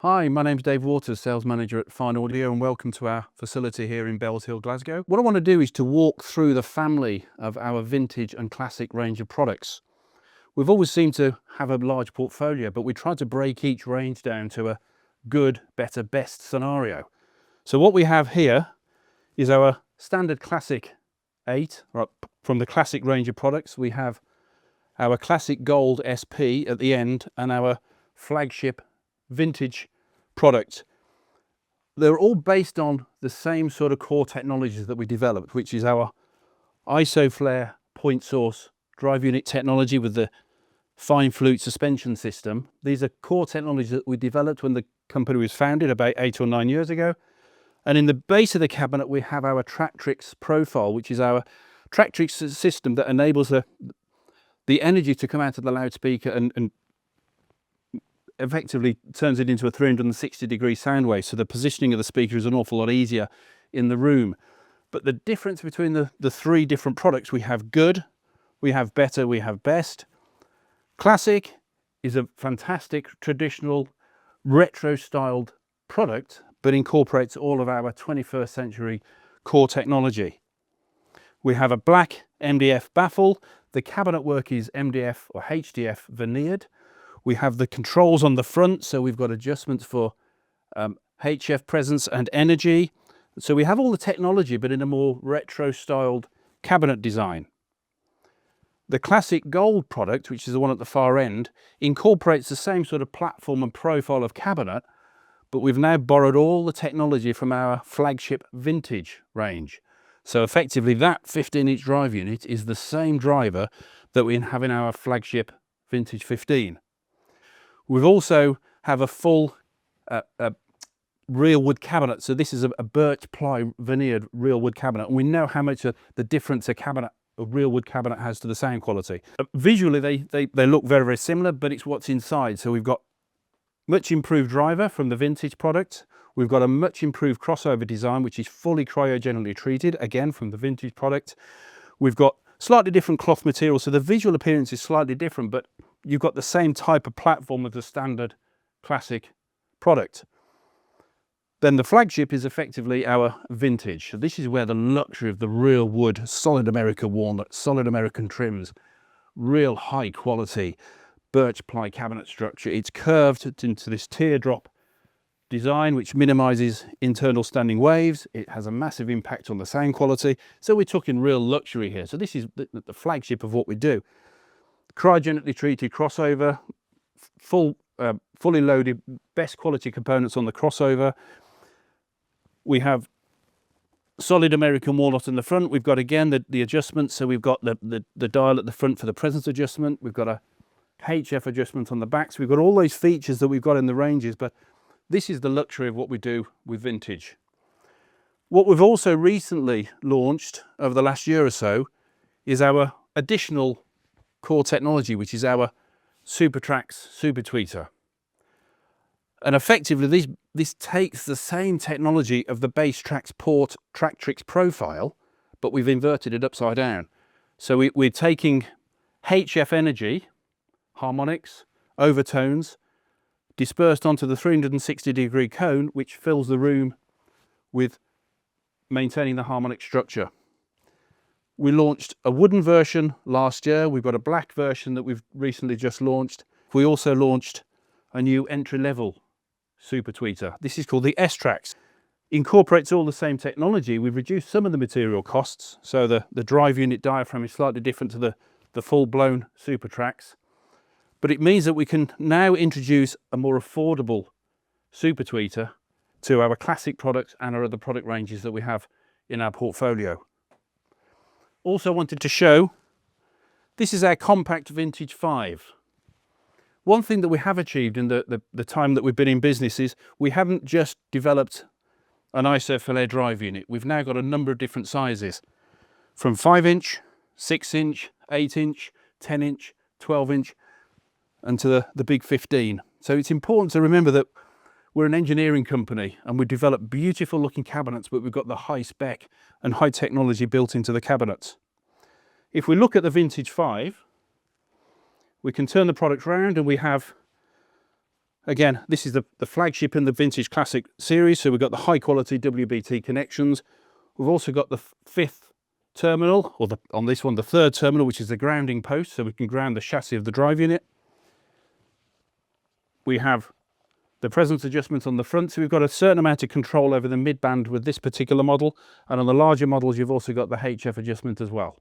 Hi, my name's Dave Waters, Sales Manager at Fyne Audio, and welcome to our facility here in Bellshill, Glasgow. What I want to do is to walk through the family of our vintage and classic range of products. We've always seemed to have a large portfolio, but we tried to break each range down to a good, better, best scenario. So what we have here is our standard classic 8, right, from the classic range of products. We have our classic gold SP at the end and our flagship vintage product. They're all based on the same sort of core technologies that we developed, which is our IsoFlare point source drive unit technology with the fine flute suspension system. These are core technologies that we developed when the company was founded about 8 or 9 years ago. And in the base of the cabinet we have our TrackTrix profile, which is our TrackTrix system that enables the energy to come out of the loudspeaker and effectively turns it into a 360-degree sound wave, so the positioning of the speaker is an awful lot easier in the room. But the difference between the three different products, we have good, we have better, we have best. Classic is a fantastic traditional retro styled product, but incorporates all of our 21st century core technology. We have a black MDF baffle. The cabinet work is MDF or HDF veneered. We have the controls on the front, so we've got adjustments for HF presence and energy. So we have all the technology, but in a more retro styled cabinet design. The classic gold product, which is the one at the far end, incorporates the same sort of platform and profile of cabinet, but we've now borrowed all the technology from our flagship vintage range. So effectively that 15-inch drive unit is the same driver that we have in our flagship vintage 15. We've also have a full real wood cabinet. So this is a birch ply veneered real wood cabinet. And we know how much the difference a real wood cabinet has to the sound quality. Visually, they look very, very similar, but it's what's inside. So we've got much improved driver from the vintage product. We've got a much improved crossover design, which is fully cryogenically treated, again, from the vintage product. We've got slightly different cloth material, so the visual appearance is slightly different, but you've got the same type of platform as the standard classic product. Then the flagship is effectively our vintage. So this is where the luxury of the real wood, solid American walnut, solid American trims, real high quality birch ply cabinet structure. It's curved into this teardrop design, which minimizes internal standing waves. It has a massive impact on the sound quality. So we're talking real luxury here. So this is the flagship of what we do. Cryogenically treated crossover, fully loaded, best quality components on the crossover. We have solid American walnut in the front. We've got, again, the adjustments. So we've got the dial at the front for the presence adjustment. We've got a HF adjustment on the back. So we've got all those features that we've got in the ranges, but this is the luxury of what we do with vintage. What we've also recently launched over the last year or so is our additional core technology, which is our SuperTrax super tweeter. And effectively this takes the same technology of the BassTrax port TrackTrix profile, but we've inverted it upside down. So we're taking HF energy, harmonics, overtones, dispersed onto the 360-degree cone, which fills the room with maintaining the harmonic structure. We launched a wooden version last year. We've got a black version that we've recently just launched. We also launched a new entry-level super tweeter. This is called the S-Trax. Incorporates all the same technology. We've reduced some of the material costs. So the drive unit diaphragm is slightly different to the full-blown SuperTrax. But it means that we can now introduce a more affordable super tweeter to our classic products and our other product ranges that we have in our portfolio. Also wanted to show, this is our compact vintage 5. One thing that we have achieved in the time that we've been in business is we haven't just developed an IsoFlare drive unit. We've now got a number of different sizes, from 5-inch, 6-inch, 8-inch, 10-inch, 12-inch, and to the big 15. So it's important to remember that we're an engineering company and we develop beautiful looking cabinets, but we've got the high spec and high technology built into the cabinets. If we look at the vintage 5, we can turn the product round and we have Again, this is the flagship in the Vintage Classic series, so we've got the high quality WBT connections. We've also got the 5th terminal, or on this one, the 3rd terminal, which is the grounding post, so we can ground the chassis of the drive unit. We have the presence adjustment on the front, so we've got a certain amount of control over the mid-band with this particular model, and on the larger models you've also got the HF adjustment as well.